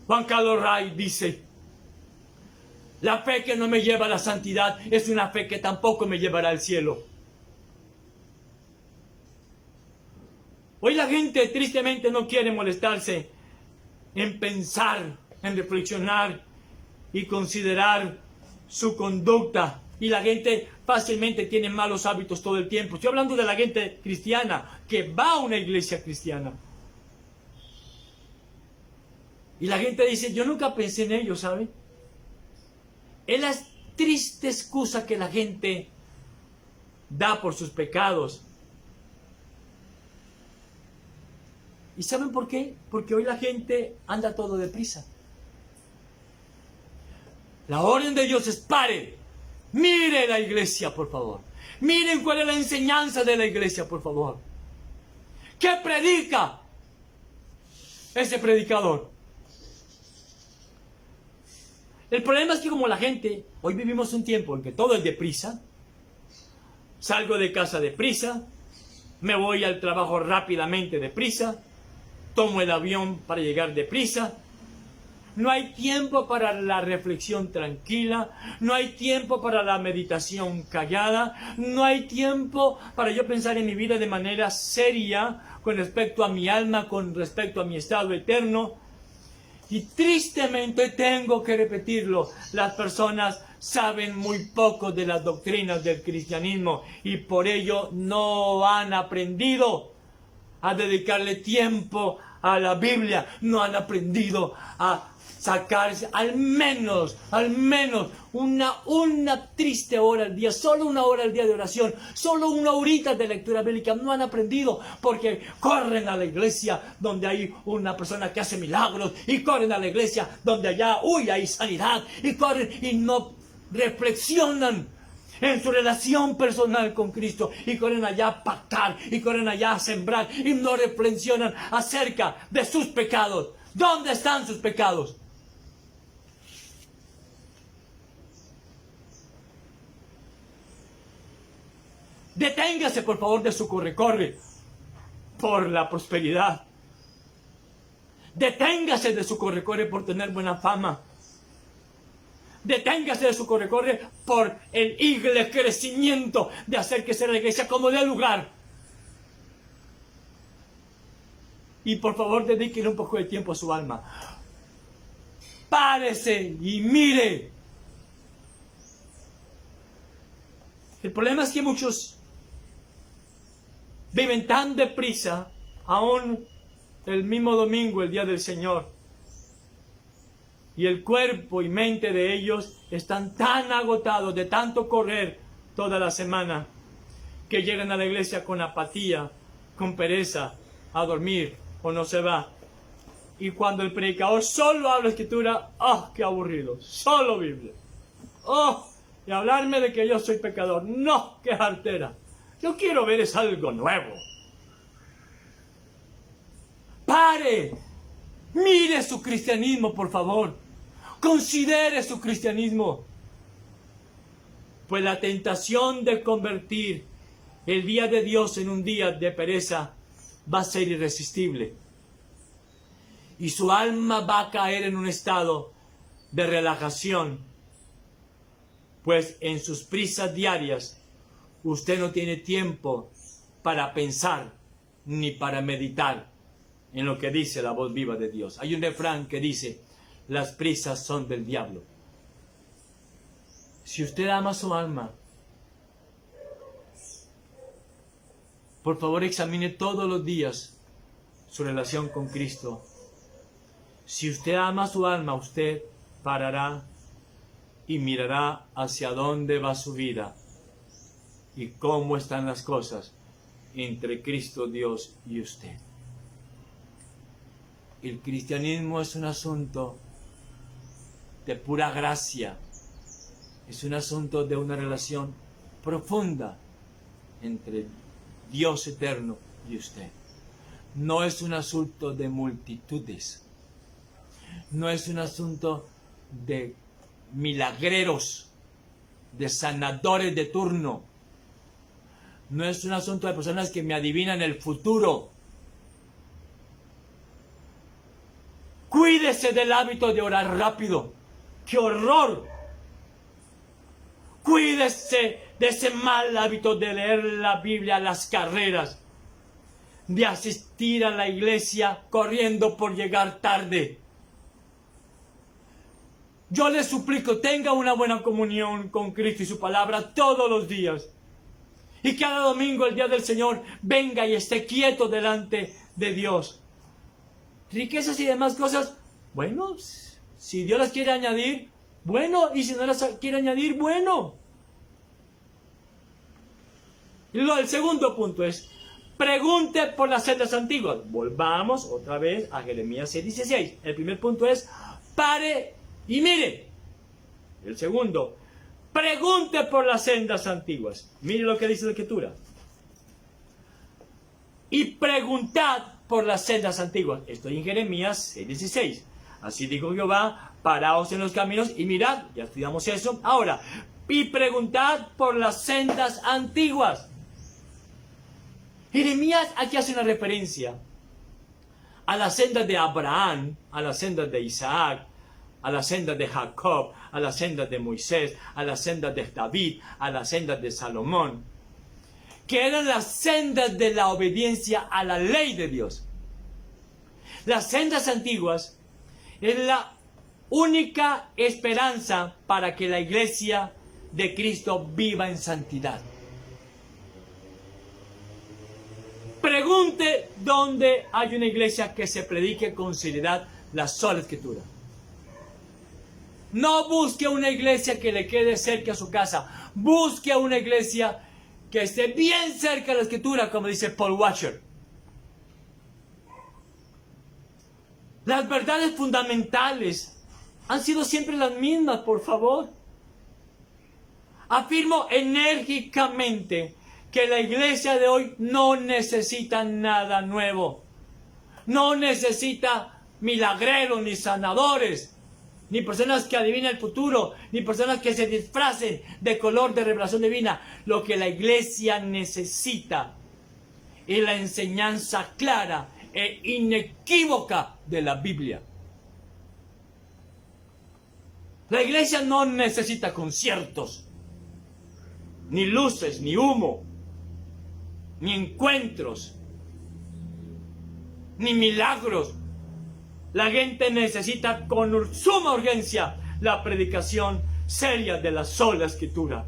Juan Carlos Ray dice: la fe que no me lleva a la santidad es una fe que tampoco me llevará al cielo. Hoy la gente tristemente no quiere molestarse en pensar, en reflexionar y considerar su conducta. Y la gente fácilmente tiene malos hábitos todo el tiempo. Estoy hablando de la gente cristiana que va a una iglesia cristiana. Y la gente dice: yo nunca pensé en ello, ¿sabe? Es la triste excusa que la gente da por sus pecados. ¿Y saben por qué? Porque hoy la gente anda todo deprisa. La orden de Dios es: pare, mire la iglesia, por favor. Miren cuál es la enseñanza de la iglesia, por favor. ¿Qué predica ese predicador? El problema es que como la gente, hoy vivimos un tiempo en que todo es deprisa. Salgo de casa deprisa, me voy al trabajo rápidamente deprisa, tomo el avión para llegar deprisa. No hay tiempo para la reflexión tranquila, no hay tiempo para la meditación callada, no hay tiempo para yo pensar en mi vida de manera seria con respecto a mi alma, con respecto a mi estado eterno. Y tristemente tengo que repetirlo, las personas saben muy poco de las doctrinas del cristianismo y por ello no han aprendido a dedicarle tiempo a la Biblia, no han aprendido a sacarse al menos una triste hora al día, solo una hora al día de oración, solo una horita de lectura bíblica. No han aprendido porque corren a la iglesia donde hay una persona que hace milagros, y corren a la iglesia donde allá, hay sanidad, y corren y no reflexionan en su relación personal con Cristo, y corren allá a pactar, y corren allá a sembrar, y no reflexionan acerca de sus pecados. ¿Dónde están sus pecados? Deténgase, por favor, de su corre-corre por la prosperidad. Deténgase de su corre-corre por tener buena fama. Deténgase de su corre-corre por el crecimiento de hacer que sea la iglesia como de lugar. Y por favor, dedíquele un poco de tiempo a su alma. Párese y mire. El problema es que muchos viven tan deprisa, aún el mismo domingo, el día del Señor, y el cuerpo y mente de ellos están tan agotados de tanto correr toda la semana, que llegan a la iglesia con apatía, con pereza, a dormir, o no se va. Y cuando el predicador solo habla escritura, qué aburrido, solo Biblia. Y hablarme de que yo soy pecador, no, qué jartera. Yo quiero ver es algo nuevo. Pare, mire su cristianismo, por favor. Considere su cristianismo. Pues la tentación de convertir el día de Dios en un día de pereza va a ser irresistible. Y su alma va a caer en un estado de relajación. Pues en sus prisas diarias, usted no tiene tiempo para pensar ni para meditar en lo que dice la voz viva de Dios. Hay un refrán que dice: las prisas son del diablo. Si usted ama su alma, por favor examine todos los días su relación con Cristo. Si usted ama su alma, usted parará y mirará hacia dónde va su vida y cómo están las cosas entre Cristo Dios y usted. El cristianismo es un asunto de pura gracia. Es un asunto de una relación profunda entre Dios eterno y usted. No es un asunto de multitudes. No es un asunto de milagreros, de sanadores de turno. No es un asunto de personas que me adivinan el futuro. Cuídese del hábito de orar rápido. ¡Qué horror! Cuídese de ese mal hábito de leer la Biblia a las carreras, de asistir a la iglesia corriendo por llegar tarde. Yo le suplico, tenga una buena comunión con Cristo y su palabra todos los días. Y cada domingo, el día del Señor, venga y esté quieto delante de Dios. Riquezas y demás cosas, bueno, si Dios las quiere añadir, bueno, y si no las quiere añadir, bueno. Y luego el segundo punto es: pregunte por las sendas antiguas. Volvamos otra vez a Jeremías 6:16. El primer punto es: pare y mire. El segundo: pregunte por las sendas antiguas. Mire lo que dice la Escritura. Y preguntad por las sendas antiguas. Estoy en Jeremías 6:16. Así dijo Jehová: paraos en los caminos y mirad. Ya estudiamos eso. Ahora, y preguntad por las sendas antiguas. Jeremías aquí hace una referencia a las sendas de Abraham, a las sendas de Isaac, a las sendas de Jacob, a las sendas de Moisés, a las sendas de David, a las sendas de Salomón, que eran las sendas de la obediencia a la ley de Dios. Las sendas antiguas es la única esperanza para que la iglesia de Cristo viva en santidad. Pregunte dónde hay una iglesia que se predique con seriedad la sola Escritura. No busque una iglesia que le quede cerca a su casa. Busque una iglesia que esté bien cerca de la Escritura, como dice Paul Washer. Las verdades fundamentales han sido siempre las mismas, por favor. Afirmo enérgicamente que la iglesia de hoy no necesita nada nuevo. No necesita milagreros ni sanadores, ni personas que adivinen el futuro, ni personas que se disfracen de color de revelación divina. Lo que la iglesia necesita es la enseñanza clara e inequívoca de la Biblia. La iglesia no necesita conciertos, ni luces, ni humo, ni encuentros, ni milagros. La gente necesita con suma urgencia la predicación seria de la sola Escritura.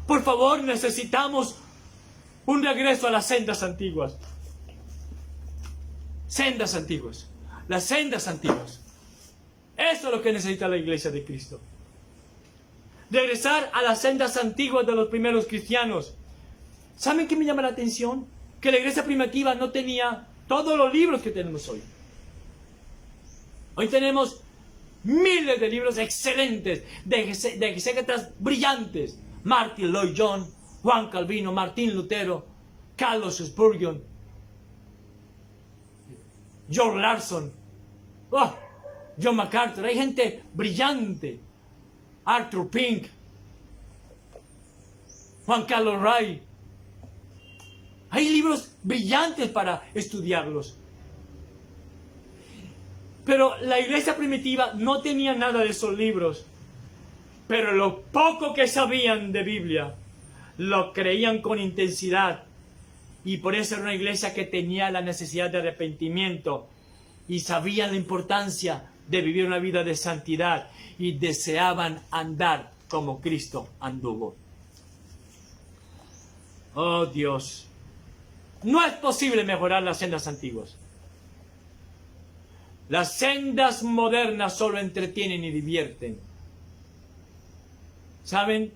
Por favor, necesitamos un regreso a las sendas antiguas. Sendas antiguas. Las sendas antiguas. Eso es lo que necesita la iglesia de Cristo. Regresar a las sendas antiguas de los primeros cristianos. ¿Saben qué me llama la atención? Que la iglesia primitiva no tenía todos los libros que tenemos hoy. Hoy tenemos miles de libros excelentes, de exégetas brillantes. Martin Lloyd-Jones, Juan Calvino, Martín Lutero, Carlos Spurgeon, George Larson, John MacArthur. Hay gente brillante. Arthur Pink, Juan Carlos Ray. Hay libros brillantes para estudiarlos. Pero la iglesia primitiva no tenía nada de esos libros. Pero lo poco que sabían de Biblia, lo creían con intensidad. Y por eso era una iglesia que tenía la necesidad de arrepentimiento. Y sabían la importancia de vivir una vida de santidad. Y deseaban andar como Cristo anduvo. Oh Dios. No es posible mejorar las sendas antiguas. Las sendas modernas solo entretienen y divierten. ¿Saben?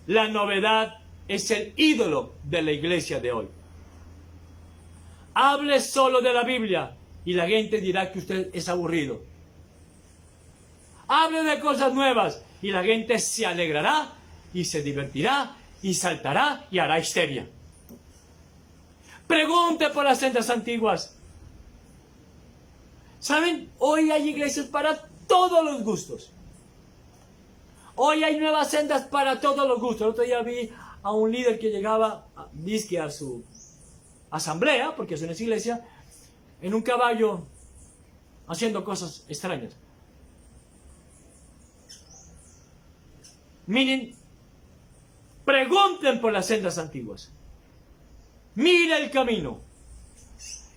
La novedad es el ídolo de la iglesia de hoy. Hable solo de la Biblia y la gente dirá que usted es aburrido. Hable de cosas nuevas y la gente se alegrará y se divertirá y saltará y hará histeria. Pregunte por las sendas antiguas. ¿Saben? Hoy hay iglesias para todos los gustos. Hoy hay nuevas sendas para todos los gustos. El otro día vi a un líder que llegaba, dizque a su asamblea, porque es una iglesia, en un caballo haciendo cosas extrañas. Miren, pregunten por las sendas antiguas. Mira el camino.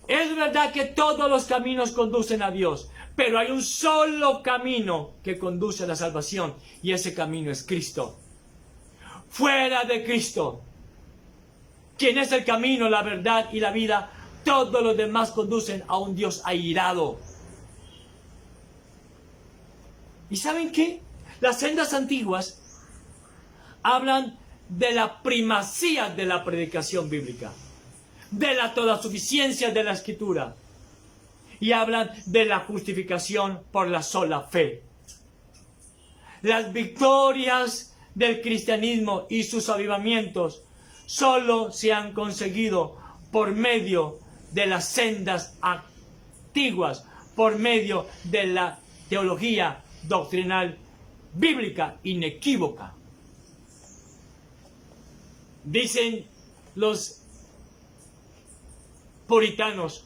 Es verdad que todos los caminos conducen a Dios, pero hay un solo camino que conduce a la salvación, y ese camino es Cristo. Fuera de Cristo, quien es el camino, la verdad y la vida, todos los demás conducen a un Dios airado. ¿Y saben qué? Las sendas antiguas hablan de la primacía de la predicación bíblica, de la toda suficiencia de la Escritura, y hablan de la justificación por la sola fe. Las victorias del cristianismo y sus avivamientos solo se han conseguido por medio de las sendas antiguas, por medio de la teología doctrinal bíblica inequívoca. Dicen los puritanos,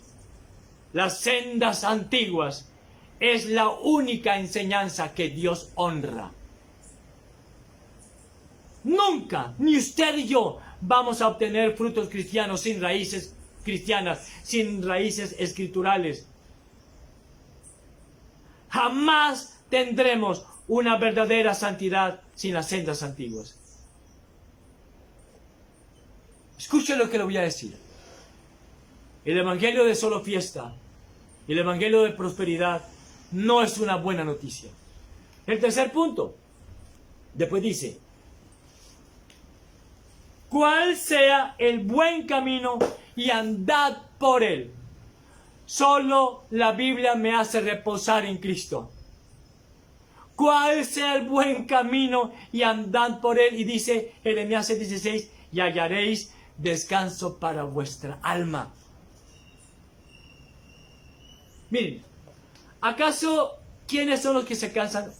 las sendas antiguas es la única enseñanza que Dios honra. Nunca, ni usted ni yo, vamos a obtener frutos cristianos sin raíces cristianas, sin raíces escriturales. Jamás tendremos una verdadera santidad sin las sendas antiguas. Escuche lo que le voy a decir. El evangelio de solo fiesta, el evangelio de prosperidad, no es una buena noticia. El tercer punto, después dice, cuál sea el buen camino y andad por él. Solo la Biblia me hace reposar en Cristo. Cuál sea el buen camino y andad por él. Y dice Jeremías 16, y hallaréis descanso para vuestra alma. Miren, ¿acaso quiénes son los que se cansan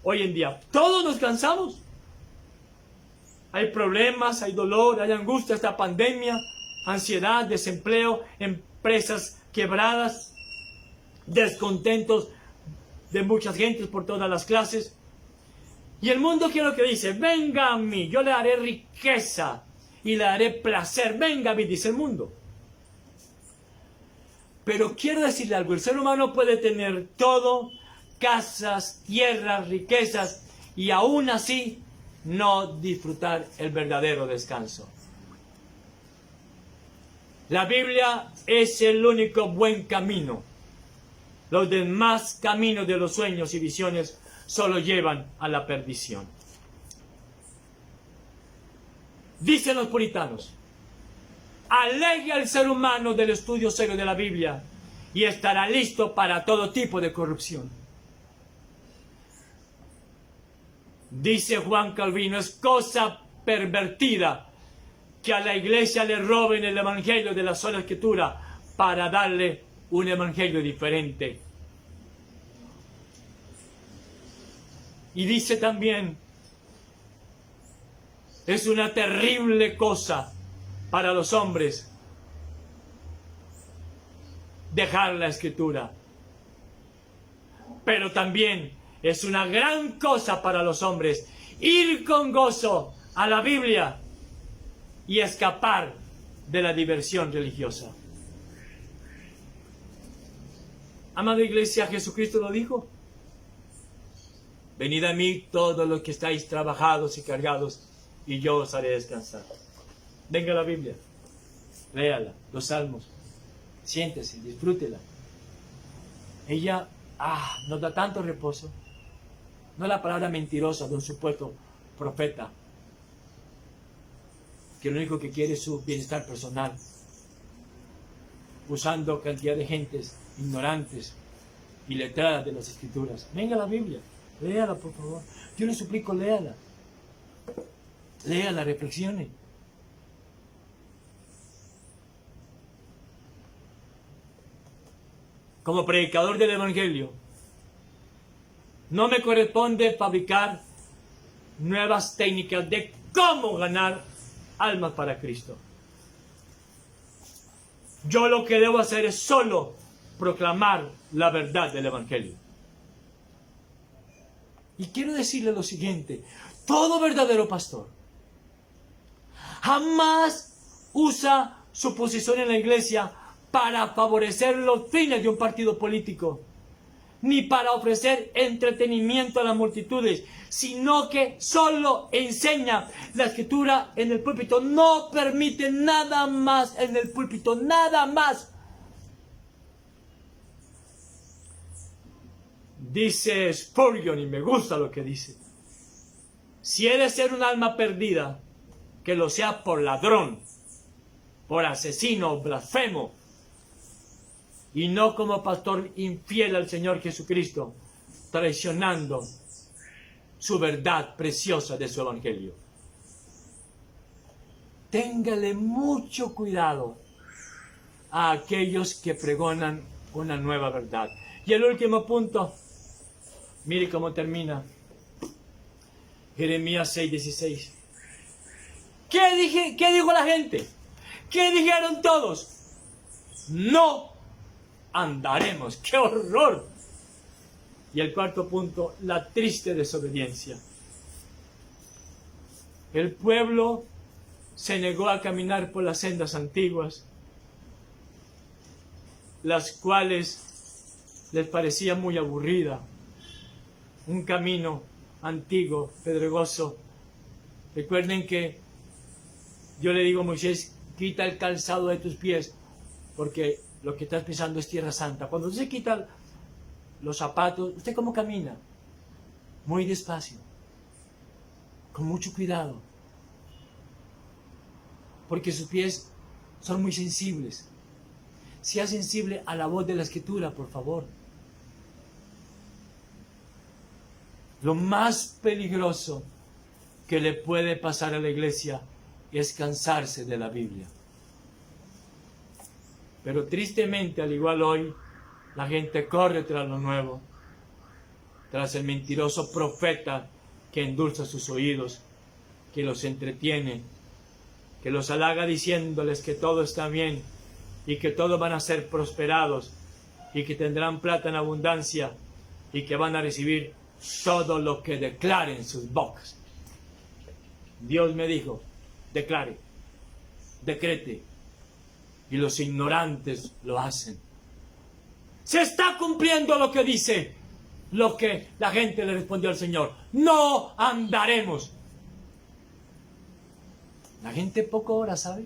hoy en día? Todos nos cansamos. Hay problemas, hay dolor, hay angustia, esta pandemia, ansiedad, desempleo, empresas quebradas, descontentos de muchas gentes por todas las clases. Y el mundo, ¿qué es lo que dice? Venga a mí, yo le daré riqueza y le daré placer. Venga a mí, dice el mundo. Pero quiero decirle algo, el ser humano puede tener todo, casas, tierras, riquezas, y aún así no disfrutar el verdadero descanso. La Biblia es el único buen camino. Los demás caminos de los sueños y visiones solo llevan a la perdición. Dicen los puritanos, aleje al ser humano del estudio serio de la Biblia y estará listo para todo tipo de corrupción. Dice Juan Calvino, es cosa pervertida que a la iglesia le roben el evangelio de la sola escritura para darle un evangelio diferente. Y dice también, es una terrible cosa para los hombres dejar la escritura, pero también es una gran cosa para los hombres ir con gozo a la Biblia y escapar de la diversión religiosa. Amada iglesia, Jesucristo lo dijo. Venid a mí todos los que estáis trabajados y cargados, y yo os haré descansar. Venga la Biblia, léala, los salmos, siéntese, disfrútela. Ella nos da tanto reposo. No la palabra mentirosa de un supuesto profeta, que lo único que quiere es su bienestar personal, usando cantidad de gentes ignorantes y letradas de las escrituras. Venga la Biblia, léala por favor. Yo le suplico, léala. Léala, reflexione. Como predicador del Evangelio, no me corresponde fabricar nuevas técnicas de cómo ganar almas para Cristo. Yo lo que debo hacer es solo proclamar la verdad del Evangelio. Y quiero decirle lo siguiente, todo verdadero pastor jamás usa su posición en la iglesia para favorecer los fines de un partido político, ni para ofrecer entretenimiento a las multitudes, sino que solo enseña la escritura en el púlpito. No permite nada más en el púlpito, nada más. Dice Spurgeon, y me gusta lo que dice, si eres ser un alma perdida, que lo sea por ladrón, por asesino, blasfemo, y no como pastor infiel al Señor Jesucristo, traicionando su verdad preciosa de su Evangelio. Téngale mucho cuidado a aquellos que pregonan una nueva verdad. Y el último punto, mire cómo termina. Jeremías 6:16. ¿Qué dijo la gente? ¿Qué dijeron todos? No andaremos. ¡Qué horror! Y el cuarto punto, la triste desobediencia. El pueblo se negó a caminar por las sendas antiguas, las cuales les parecía muy aburrida. Un camino antiguo, pedregoso. Recuerden que yo le digo a Moisés, quita el calzado de tus pies, porque lo que estás pisando es tierra santa. Cuando se quita los zapatos. ¿Usted cómo camina? Muy despacio, con mucho cuidado, porque sus pies son muy sensibles. Sea sensible a la voz de la Escritura, por favor. Lo más peligroso que le puede pasar a la iglesia es cansarse de la Biblia. Pero tristemente, al igual hoy, la gente corre tras lo nuevo, tras el mentiroso profeta que endulza sus oídos, que los entretiene, que los halaga diciéndoles que todo está bien y que todos van a ser prosperados y que tendrán plata en abundancia y que van a recibir todo lo que declaren sus bocas. Dios me dijo, declare, decrete, y los ignorantes lo hacen. Se está cumpliendo lo que dice, lo que la gente le respondió al Señor. No andaremos. La gente poco ora, ¿sabe?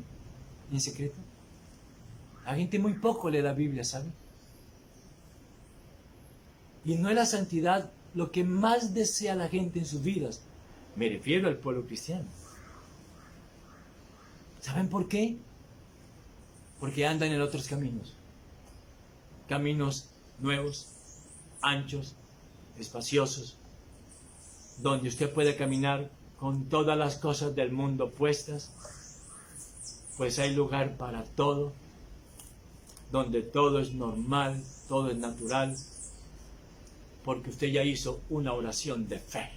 En secreto. La gente muy poco lee la Biblia, ¿sabe? Y no es la santidad lo que más desea la gente en sus vidas. Me refiero al pueblo cristiano. ¿Saben por qué? Porque andan en otros caminos. Caminos nuevos, anchos, espaciosos, donde usted puede caminar con todas las cosas del mundo puestas, pues hay lugar para todo, donde todo es normal, todo es natural, porque usted ya hizo una oración de fe.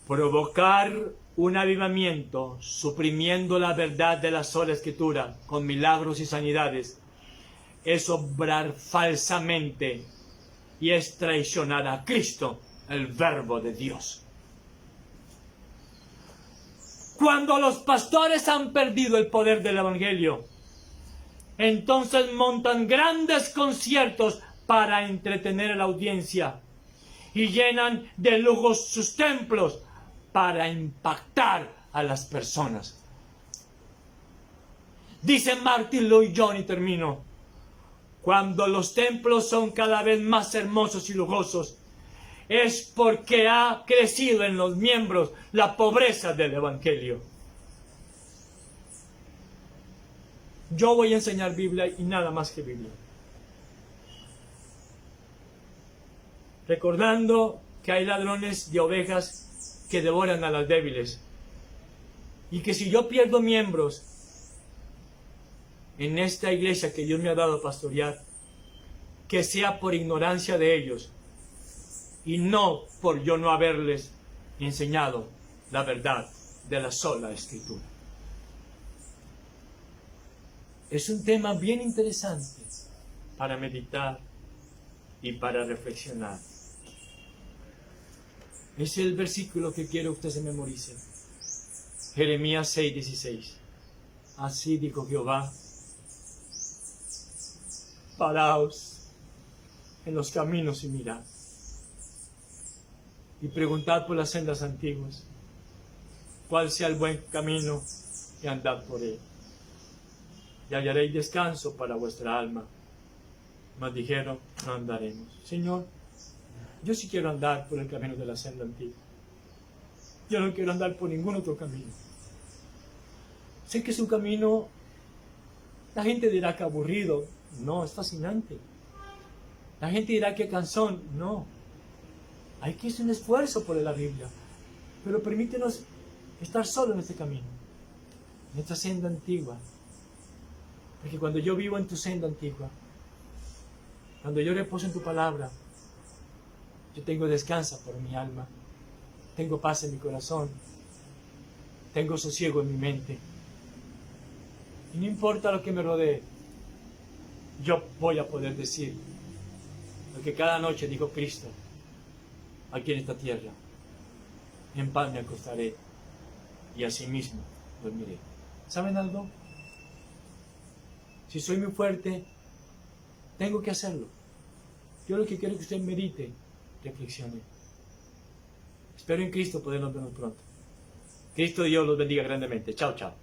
Provocar un avivamiento, suprimiendo la verdad de la sola Escritura con milagros y sanidades, es obrar falsamente y es traicionar a Cristo, el Verbo de Dios. Cuando los pastores han perdido el poder del Evangelio, entonces montan grandes conciertos para entretener a la audiencia y llenan de lujos sus templos para impactar a las personas. Dice Martin Lloyd Jones, y termino, cuando los templos son cada vez más hermosos y lujosos, es porque ha crecido en los miembros la pobreza del Evangelio. Yo voy a enseñar Biblia y nada más que Biblia. Recordando que hay ladrones de ovejas que devoran a las débiles. Y que si yo pierdo miembros en esta iglesia que Dios me ha dado a pastorear, que sea por ignorancia de ellos y no por yo no haberles enseñado la verdad de la sola Escritura. Es un tema bien interesante para meditar y para reflexionar. Es el versículo que quiero que usted se memorice. Jeremías 6:16. Así dijo Jehová: paraos en los caminos y mirad, y preguntad por las sendas antiguas, cuál sea el buen camino, y andad por él, y hallaréis descanso para vuestra alma. Mas dijeron: no andaremos. Señor, yo sí quiero andar por el camino de la senda antigua. Yo no quiero andar por ningún otro camino. Sé que es un camino, la gente dirá que aburrido. No, es fascinante. La gente dirá que cansón. No. Hay que hacer un esfuerzo por la Biblia. Pero permítenos estar solo en este camino, en esta senda antigua. Porque cuando yo vivo en tu senda antigua, cuando yo reposo en tu palabra, yo tengo descanso por mi alma, tengo paz en mi corazón, tengo sosiego en mi mente. Y no importa lo que me rodee, yo voy a poder decir lo que cada noche dijo Cristo aquí en esta tierra: en paz me acostaré y asimismo dormiré. ¿Saben algo? Si soy muy fuerte, tengo que hacerlo. Yo lo que quiero es que usted medite, reflexione. Espero en Cristo podernos vernos pronto. Cristo Dios los bendiga grandemente. Chao, chao.